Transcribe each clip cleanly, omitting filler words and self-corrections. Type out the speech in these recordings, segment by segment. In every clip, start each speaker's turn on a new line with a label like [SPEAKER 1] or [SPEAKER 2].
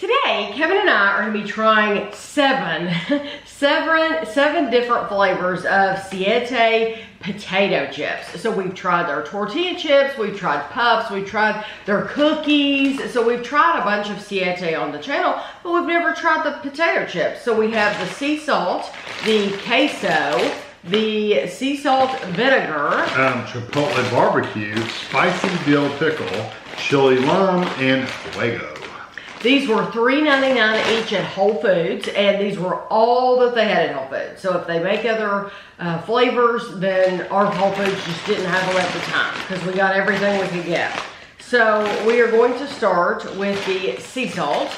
[SPEAKER 1] Today, Kevin and I are going to be trying seven different flavors of Siete potato chips. So we've tried their tortilla chips, we've tried puffs, we've tried their cookies. So we've tried a bunch of Siete on the channel, but we've never tried the potato chips. So we have the sea salt, the queso, the sea salt vinegar,
[SPEAKER 2] Chipotle BBQ, spicy dill pickle, Chile Lime, and Fuego.
[SPEAKER 1] These were $3.99 each at Whole Foods, and these were all that they had at Whole Foods. So if they make other flavors, then our Whole Foods just didn't have them at the time because we got everything we could get. So we are going to start with the sea salt.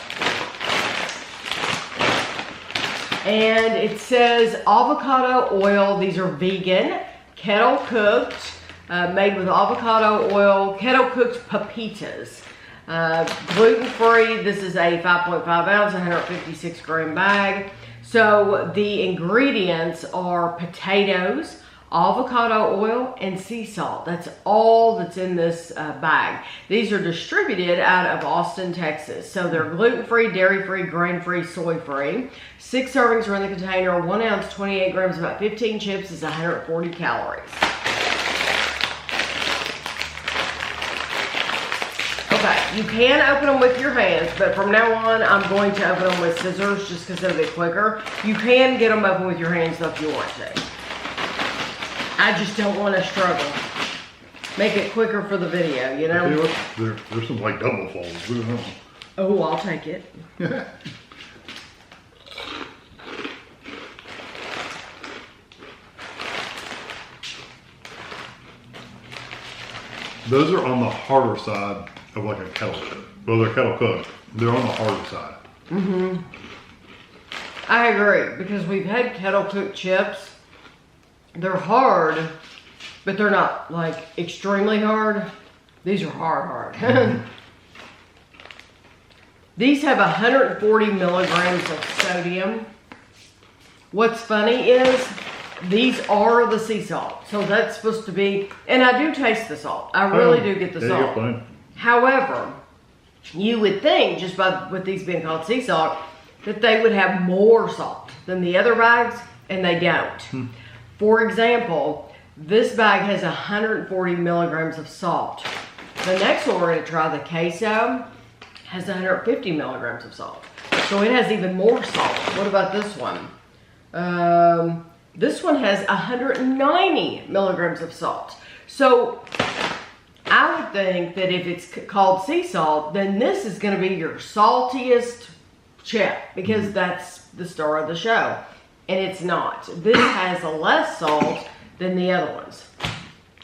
[SPEAKER 1] And it says avocado oil. These are vegan, kettle cooked, made with avocado oil, kettle cooked pepitas. Gluten-free. This is a 5.5 ounce, 156 gram bag. So the ingredients are potatoes, avocado oil, and sea salt. That's all that's in this bag. These are distributed out of Austin, Texas. So they're gluten-free, dairy-free, grain-free, soy-free. 6 servings are in the container. 1 ounce, 28 grams, about 15 chips is 140 calories. Okay, you can open them with your hands, but from now on, I'm going to open them with scissors just because it'll be quicker. You can get them open with your hands though if you want to. I just don't want to struggle. Make it quicker for the video, you know?
[SPEAKER 2] There's some like double folds.
[SPEAKER 1] Oh, I'll take it.
[SPEAKER 2] Those are on the harder side of like a kettle chip. Well, they're kettle cooked. They're on the harder side.
[SPEAKER 1] Mm-hmm. I agree, because we've had kettle cooked chips. They're hard, but they're not like extremely hard. These are hard. Mm-hmm. These have 140 milligrams of sodium. What's funny is these are the sea salt. So that's supposed to be, and I do taste the salt. I really do get the salt. However, you would think, just with these being called sea salt, that they would have more salt than the other bags, and they don't. For example, this bag has 140 milligrams of salt. The next one we're going to try, the queso, has 150 milligrams of salt. So it has even more salt. What about this one? This one has 190 milligrams of salt. So I would think that if it's called sea salt, then this is going to be your saltiest chip because that's the star of the show. And it's not. This has less salt than the other ones.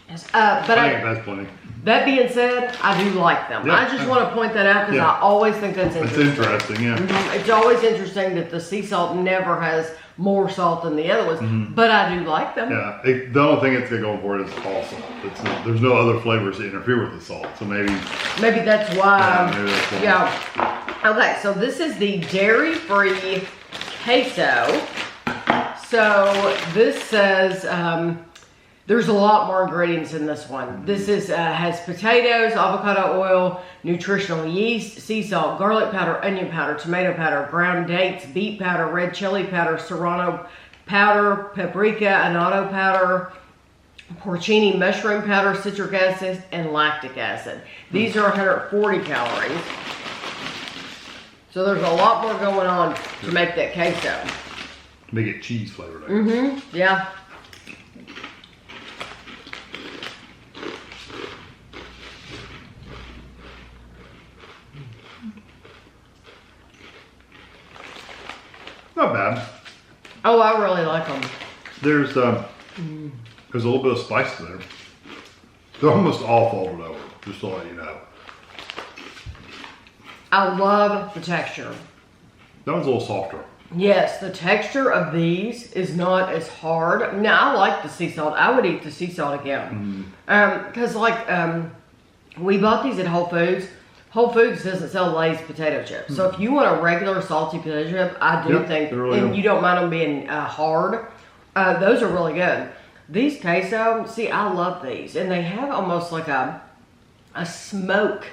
[SPEAKER 1] But
[SPEAKER 2] that's plenty.
[SPEAKER 1] That being said, I do like them. Yeah. I just want to point that out because I always think that's interesting.
[SPEAKER 2] It's interesting, yeah.
[SPEAKER 1] Mm-hmm. It's always interesting that the sea salt never has more salt than the other ones, but I do like them.
[SPEAKER 2] Yeah, the only thing it's going for is all salt. There's no other flavors that interfere with the salt, so maybe that's why. Yeah.
[SPEAKER 1] Okay, so this is the dairy-free queso. So this says there's a lot more ingredients in this one. This is has potatoes, avocado oil, nutritional yeast, sea salt, garlic powder, onion powder, tomato powder, ground dates, beet powder, red chili powder, serrano powder, paprika, annatto powder, porcini mushroom powder, citric acid, and lactic acid. These are 140 calories. So there's a lot more going on to make that queso.
[SPEAKER 2] Make it cheese flavored.
[SPEAKER 1] Yeah.
[SPEAKER 2] Not bad.
[SPEAKER 1] Oh, I really like them.
[SPEAKER 2] There's a little bit of spice there. They're almost all folded over, just to let you know.
[SPEAKER 1] I love the texture.
[SPEAKER 2] That one's a little softer.
[SPEAKER 1] Yes, the texture of these is not as hard. Now, I like the sea salt. I would eat the sea salt again. Because we bought these at Whole Foods. Whole Foods doesn't sell Lay's potato chips. So if you want a regular salty potato chip, I do think, really and you don't mind them being hard, those are really good. These queso, see, I love these. And they have almost like a smoke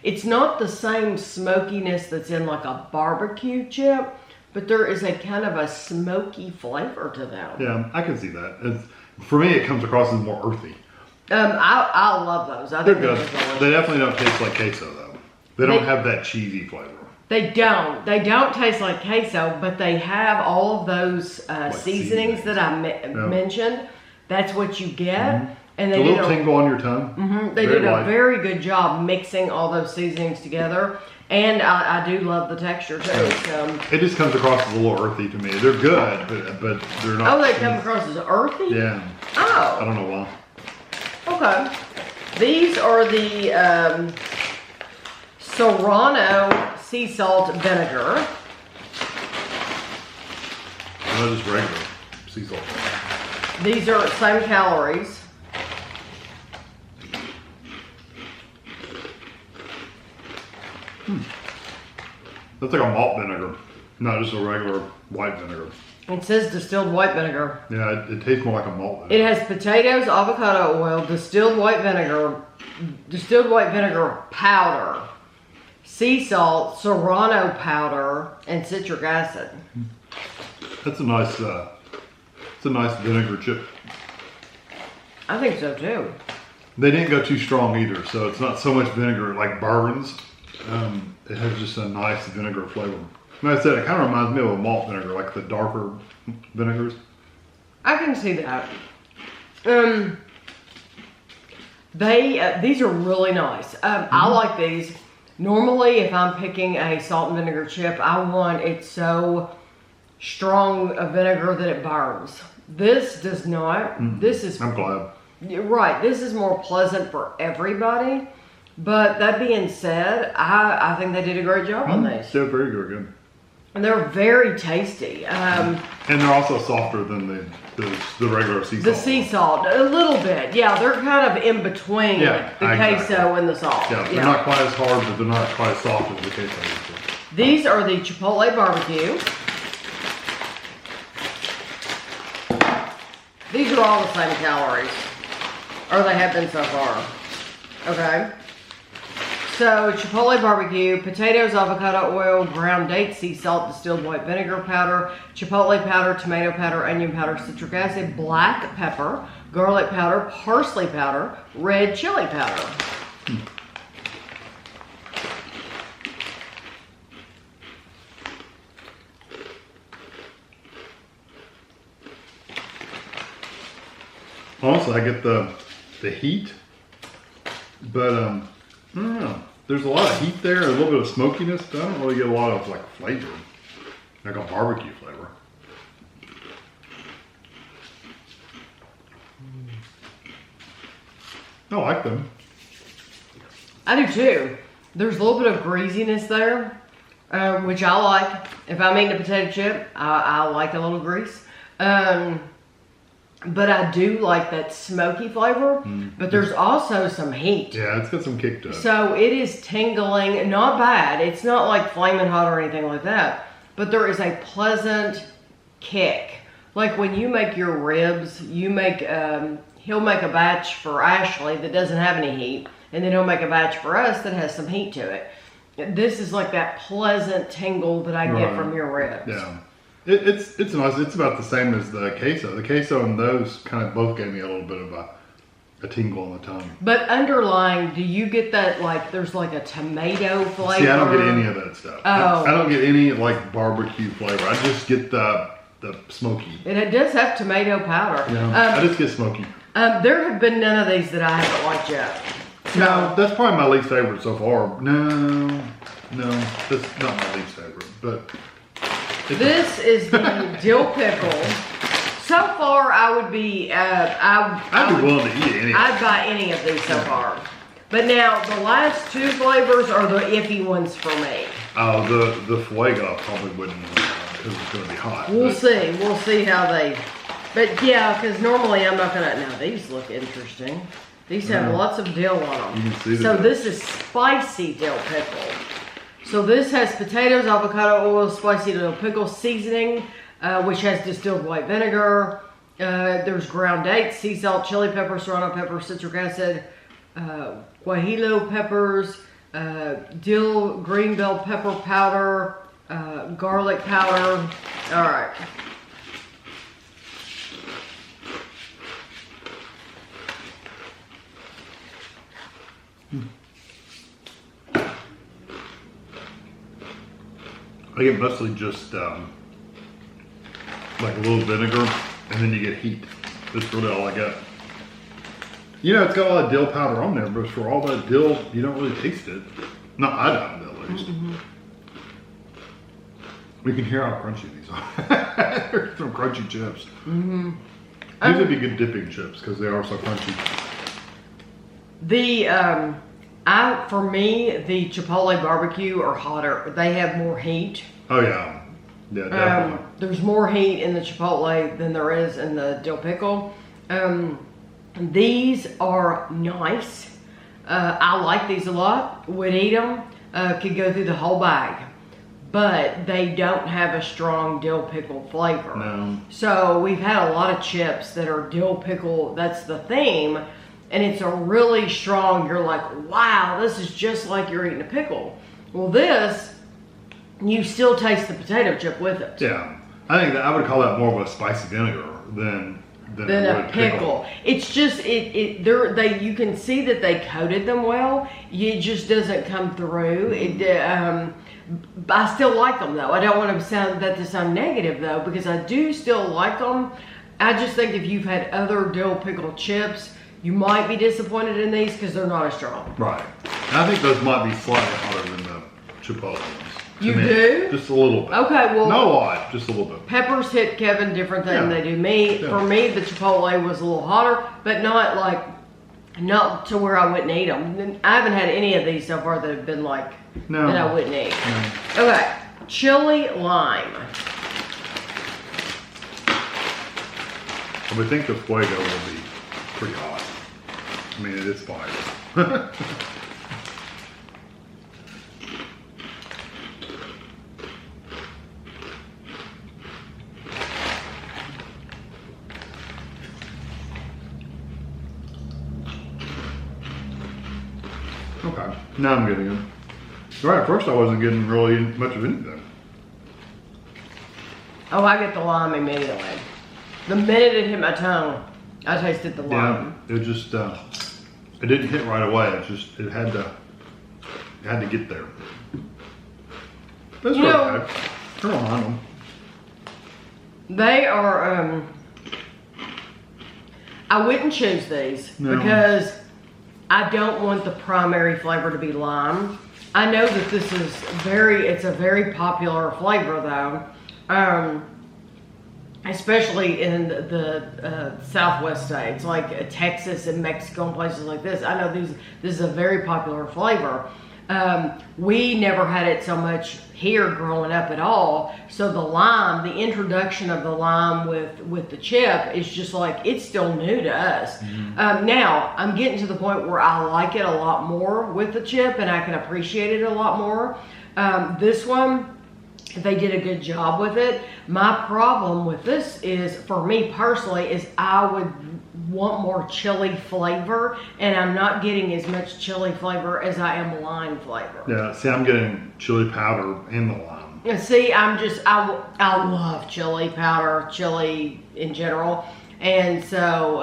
[SPEAKER 1] It's not the same smokiness that's in like a barbecue chip, but there is a kind of a smoky flavor to them.
[SPEAKER 2] Yeah, I can see that. For me, it comes across as more earthy.
[SPEAKER 1] I love those.
[SPEAKER 2] They're good. They definitely don't taste like queso though. They don't have that cheesy flavor.
[SPEAKER 1] They don't. They don't taste like queso, but they have all of those seasonings that I mentioned. That's what you get. And they
[SPEAKER 2] a little tingle on your tongue.
[SPEAKER 1] They did a very good job mixing all those seasonings together. And I do love the texture too.
[SPEAKER 2] It just comes across as a little earthy to me. They're good, but they're not.
[SPEAKER 1] Oh, they come across as earthy?
[SPEAKER 2] Yeah.
[SPEAKER 1] Oh.
[SPEAKER 2] I don't know why.
[SPEAKER 1] Okay. These are the Serrano sea salt vinegar.
[SPEAKER 2] Not just regular sea salt.
[SPEAKER 1] These are same calories.
[SPEAKER 2] That's like a malt vinegar, not just a regular white vinegar.
[SPEAKER 1] It says distilled white vinegar.
[SPEAKER 2] Yeah, it tastes more like a malt vinegar.
[SPEAKER 1] It has potatoes, avocado oil, distilled white vinegar powder, sea salt, serrano powder, and citric acid.
[SPEAKER 2] That's a nice, it's a nice vinegar chip.
[SPEAKER 1] I think so too.
[SPEAKER 2] They didn't go too strong either, so it's not so much vinegar it like burns. It has just a nice vinegar flavor. Like I said, it kind of reminds me of a malt vinegar, like the darker vinegars.
[SPEAKER 1] I can see that. These are really nice. I like these. Normally, if I'm picking a salt and vinegar chip, I want it so strong a vinegar that it burns. This does not. This is.
[SPEAKER 2] I'm glad.
[SPEAKER 1] Right. This is more pleasant for everybody. But that being said, I think they did a great job on these.
[SPEAKER 2] They're very good.
[SPEAKER 1] And they're very tasty.
[SPEAKER 2] And they're also softer than the regular sea salt.
[SPEAKER 1] The sea salt, a little bit. Yeah, they're kind of in between the queso and the salt.
[SPEAKER 2] Yeah, they're not quite as hard, but they're not quite as soft as the queso.
[SPEAKER 1] These are the Chipotle BBQ. These are all the same calories. Or they have been so far. Okay. So, Chipotle BBQ, potatoes, avocado oil, ground date, sea salt, distilled white vinegar powder, chipotle powder, tomato powder, onion powder, citric acid, black pepper, garlic powder, parsley powder, red chili powder.
[SPEAKER 2] Also, I get the heat, but I don't know. There's a lot of heat there, a little bit of smokiness, but I don't really get a lot of like flavor, like a barbecue flavor. I like them.
[SPEAKER 1] I do too. There's a little bit of greasiness there, which I like. If I'm eating a potato chip, I like a little grease. But I do like that smoky flavor, but there's also some heat.
[SPEAKER 2] Yeah, it's got some kick to it.
[SPEAKER 1] So it is tingling, not bad. It's not like flaming hot or anything like that, but there is a pleasant kick. Like when you make your ribs, you make, he'll make a batch for Ashley that doesn't have any heat, and then he'll make a batch for us that has some heat to it. This is like that pleasant tingle that I get from your ribs.
[SPEAKER 2] Yeah. It's nice. It's about the same as the queso. The queso and those kind of both gave me a little bit of a tingle on the tongue.
[SPEAKER 1] But underlying, do you get that like there's like a tomato flavor?
[SPEAKER 2] See, I don't get any of that stuff.
[SPEAKER 1] Oh.
[SPEAKER 2] I don't get any like barbecue flavor. I just get the smoky.
[SPEAKER 1] It does have tomato powder.
[SPEAKER 2] Yeah, I just get smoky.
[SPEAKER 1] There have been none of these that I haven't liked yet.
[SPEAKER 2] No, that's probably my least favorite so far. No, that's not my least favorite, but.
[SPEAKER 1] This is the Dill Pickle. So far, I would be,
[SPEAKER 2] I'd be willing to eat any.
[SPEAKER 1] I'd buy any of these so far. But now, the last two flavors are the iffy ones for me.
[SPEAKER 2] Oh, the Fuego I probably wouldn't because it's going to be hot.
[SPEAKER 1] We'll see how they, but yeah, because normally I'm not going to, now these look interesting. These have lots of dill on them.
[SPEAKER 2] You can see
[SPEAKER 1] so this is spicy dill pickle. So this has potatoes, avocado oil, spicy dill pickle seasoning, which has distilled white vinegar. There's ground dates, sea salt, chili pepper, serrano pepper, citric acid, guajillo peppers, dill, green bell pepper powder, garlic powder. All right.
[SPEAKER 2] I get mostly just like a little vinegar, and then you get heat. That's really all I got. You know, it's got a lot of dill powder on there, but for all that dill, you don't really taste it. No, I don't, at least. We can hear how crunchy these are. They're some crunchy chips. These would be good dipping chips because they are so crunchy.
[SPEAKER 1] For me, the Chipotle BBQ are hotter. They have more heat.
[SPEAKER 2] Oh yeah, yeah, definitely.
[SPEAKER 1] There's more heat in the Chipotle than there is in the dill pickle. These are nice. I like these a lot. Would eat them. Could go through the whole bag. But they don't have a strong dill pickle flavor.
[SPEAKER 2] No.
[SPEAKER 1] So we've had a lot of chips that are dill pickle. That's the theme. And it's a really strong, you're like, wow, this is just like you're eating a pickle. Well, this, you still taste the potato chip with it.
[SPEAKER 2] Yeah. I think that I would call that more of a spicy vinegar than
[SPEAKER 1] a pickle. It's just you can see that they coated them well. It just doesn't come through. I still like them though. I don't want to sound negative though, because I do still like them. I just think if you've had other dill pickle chips, you might be disappointed in these because they're not as strong.
[SPEAKER 2] Right. And I think those might be slightly hotter than the Chipotle ones.
[SPEAKER 1] You do?
[SPEAKER 2] Just a little bit.
[SPEAKER 1] Okay, well.
[SPEAKER 2] Not a lot, just a little bit.
[SPEAKER 1] Peppers hit Kevin different than they do me.
[SPEAKER 2] Yeah.
[SPEAKER 1] For me, the Chipotle was a little hotter, but not to where I wouldn't eat them. I haven't had any of these so far that have been that I wouldn't eat.
[SPEAKER 2] No.
[SPEAKER 1] Okay, Chile Lime.
[SPEAKER 2] I would think the Fuego will be pretty hot. I mean, it is fire. Okay, now I'm getting them. Right, at first I wasn't getting really much of anything.
[SPEAKER 1] Oh, I get the lime immediately. The minute it hit my tongue, I tasted the lime.
[SPEAKER 2] Yeah, it just it didn't hit right away. It had to get there. That's okay. I don't mind them.
[SPEAKER 1] They are. I wouldn't choose these because I don't want the primary flavor to be lime. I know that this is it's a very popular flavor though. Especially in the Southwest states, like Texas and Mexico and places like this. I know this is a very popular flavor. We never had it so much here growing up at all. So the introduction of the lime with the chip is just it's still new to us. Now, I'm getting to the point where I like it a lot more with the chip and I can appreciate it a lot more. This one, they did a good job with it. My problem with this is, for me personally, is I would want more chili flavor, and I'm not getting as much chili flavor as I am lime flavor.
[SPEAKER 2] Yeah, see, I'm getting chili powder and the lime.
[SPEAKER 1] See, I love chili powder, chili in general, and so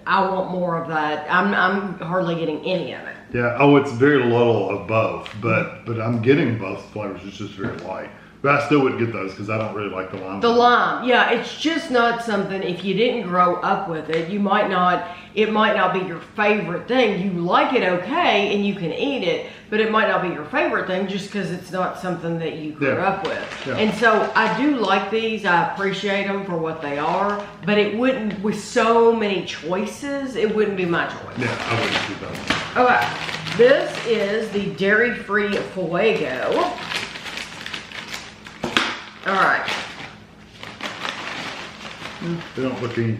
[SPEAKER 1] I want more of that. I'm hardly getting any of it.
[SPEAKER 2] Yeah, it's very little of both, but I'm getting both flavors. It's just very light. But I still wouldn't get those because I don't really like the lime.
[SPEAKER 1] The lime, yeah, it's just not something, if you didn't grow up with it, it might not be your favorite thing. You like it okay and you can eat it, but it might not be your favorite thing just because it's not something that you grew up with.
[SPEAKER 2] Yeah.
[SPEAKER 1] And so I do like these. I appreciate them for what they are, but it wouldn't, with so many choices, it wouldn't be my choice.
[SPEAKER 2] Yeah, I wouldn't do those.
[SPEAKER 1] Okay, this is the dairy-free Fuego. All right.
[SPEAKER 2] They don't look any.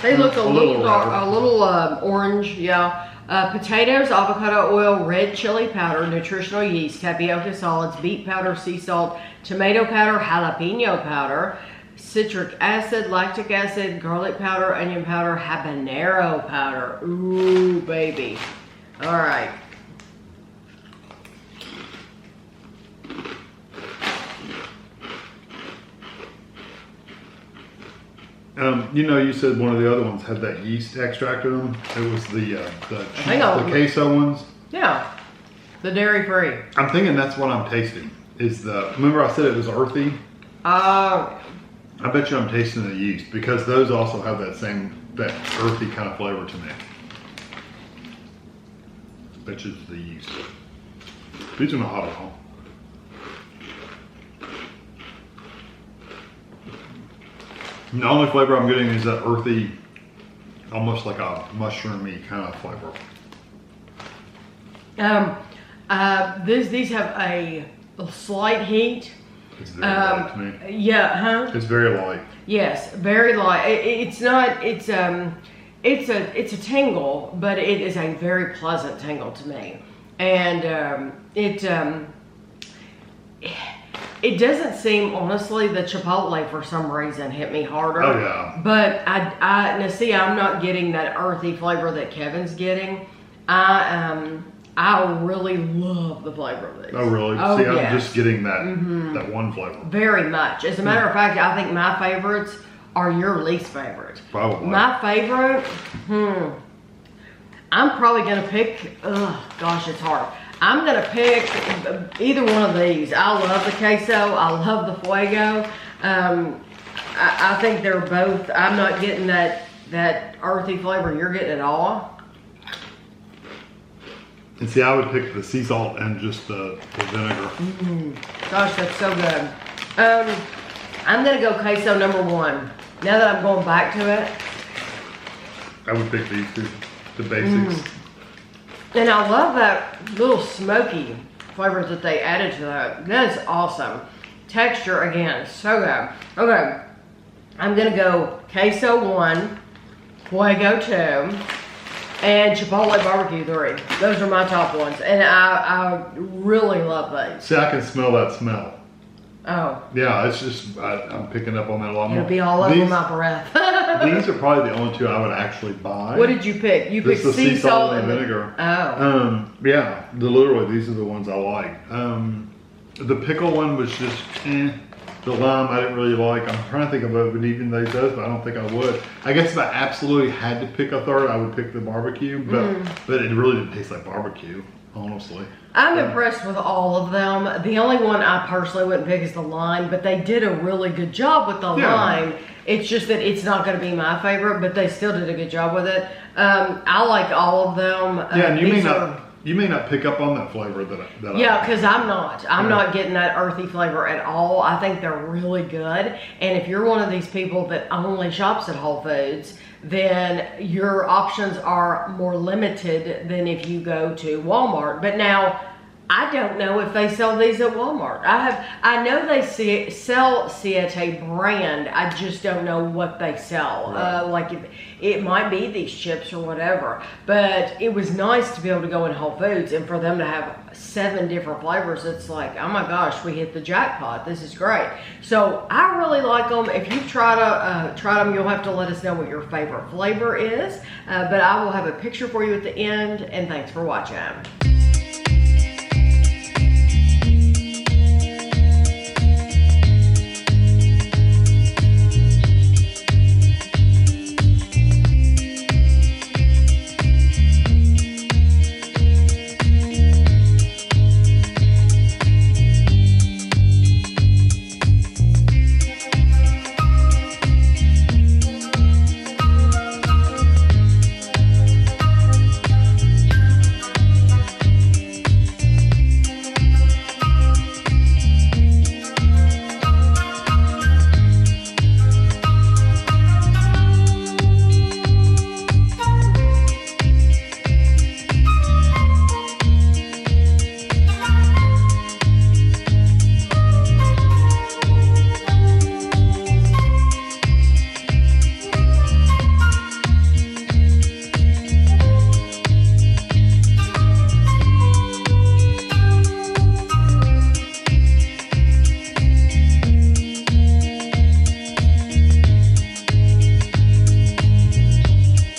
[SPEAKER 1] They look a little orange, yeah. Potatoes, avocado oil, red chili powder, nutritional yeast, tapioca solids, beet powder, sea salt, tomato powder, jalapeno powder, citric acid, lactic acid, garlic powder, onion powder, habanero powder. Ooh, baby. All right.
[SPEAKER 2] You know, you said one of the other ones had that yeast extract in them. It was the queso ones.
[SPEAKER 1] Yeah, the dairy free.
[SPEAKER 2] I'm thinking that's what I'm tasting. Remember I said it was earthy? I bet you I'm tasting the yeast because those also have that earthy kind of flavor to me. I bet you it's the yeast. These are not hot at all. The only flavor I'm getting is that earthy, almost like a mushroomy kind of flavor.
[SPEAKER 1] These have a slight heat.
[SPEAKER 2] It's very light to me.
[SPEAKER 1] Yeah, huh?
[SPEAKER 2] It's very light.
[SPEAKER 1] Yes, very light. It's not. It's a tingle, but it is a very pleasant tingle to me, and it doesn't seem, honestly, the Chipotle for some reason hit me harder.
[SPEAKER 2] Oh yeah.
[SPEAKER 1] But now see, I'm not getting that earthy flavor that Kevin's getting. I really love the flavor of these.
[SPEAKER 2] Oh really?
[SPEAKER 1] Oh,
[SPEAKER 2] see,
[SPEAKER 1] yes.
[SPEAKER 2] I'm just getting that one flavor.
[SPEAKER 1] Very much. As a matter of fact, I think my favorites are your least favorite.
[SPEAKER 2] Probably.
[SPEAKER 1] My favorite, I'm probably gonna pick. Gosh, it's hard. I'm gonna pick either one of these. I love the queso. I love the fuego. I think they're both. I'm not getting that earthy flavor you're getting at all.
[SPEAKER 2] And see, I would pick the sea salt and just the vinegar.
[SPEAKER 1] Gosh, that's so good. I'm gonna go queso number 1. Now that I'm going back to it.
[SPEAKER 2] I would pick these two, the basics.
[SPEAKER 1] And I love that little smoky flavor that they added to that. That is awesome. Texture, again, so good. Okay, I'm gonna go queso 1, fuego 2, and Chipotle BBQ 3. Those are my top ones, and I really love these.
[SPEAKER 2] See, I can smell that smell.
[SPEAKER 1] Oh.
[SPEAKER 2] Yeah, it's just, I'm picking up on that a lot more.
[SPEAKER 1] It'll be all over my breath.
[SPEAKER 2] These are probably the only two I would actually buy.
[SPEAKER 1] What did you pick? You picked sea salt and
[SPEAKER 2] vinegar.
[SPEAKER 1] Oh.
[SPEAKER 2] Yeah, literally, these are the ones I like. The pickle one was just, The lime I didn't really like. I'm trying to think of it, but even those, but I don't think I would. I guess if I absolutely had to pick a third, I would pick the barbecue, but it really didn't taste like barbecue, honestly.
[SPEAKER 1] I'm impressed with all of them. The only one I personally wouldn't pick is the lime, but they did a really good job with the lime. It's just that it's not going to be my favorite, but they still did a good job with it. I like all of them.
[SPEAKER 2] Yeah, and you may not pick up on that flavor that
[SPEAKER 1] yeah, because I'm not getting that earthy flavor at all. I think they're really good. And if you're one of these people that only shops at Whole Foods, then your options are more limited than if you go to Walmart. But now, I don't know if they sell these at Walmart. I know they sell Siete brand. I just don't know what they sell.
[SPEAKER 2] Right.
[SPEAKER 1] Like it might be these chips or whatever. But it was nice to be able to go in Whole Foods and for them to have 7 different flavors. It's like, oh my gosh, we hit the jackpot. This is great. So I really like them. If you've tried them, you'll have to let us know what your favorite flavor is. But I will have a picture for you at the end. And thanks for watching.